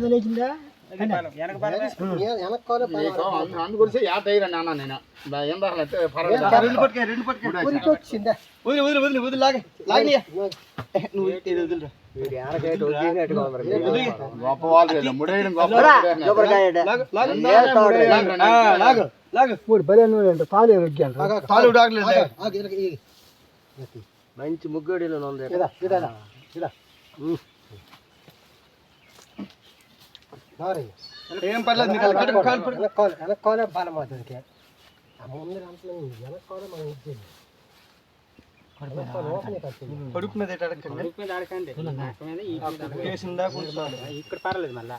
లేచిందా అందుకొచ్చి యాటైరా నాన్న నేను ఏం గొప్ప వాళ్ళు మంచి ముగ్గడిలో ఉంది ఏం పర్లేదు వెనక్కోలే బాలం అవుతుంది కడుపు మీద అడకండి ఇక్కడ పర్లేదు మళ్ళా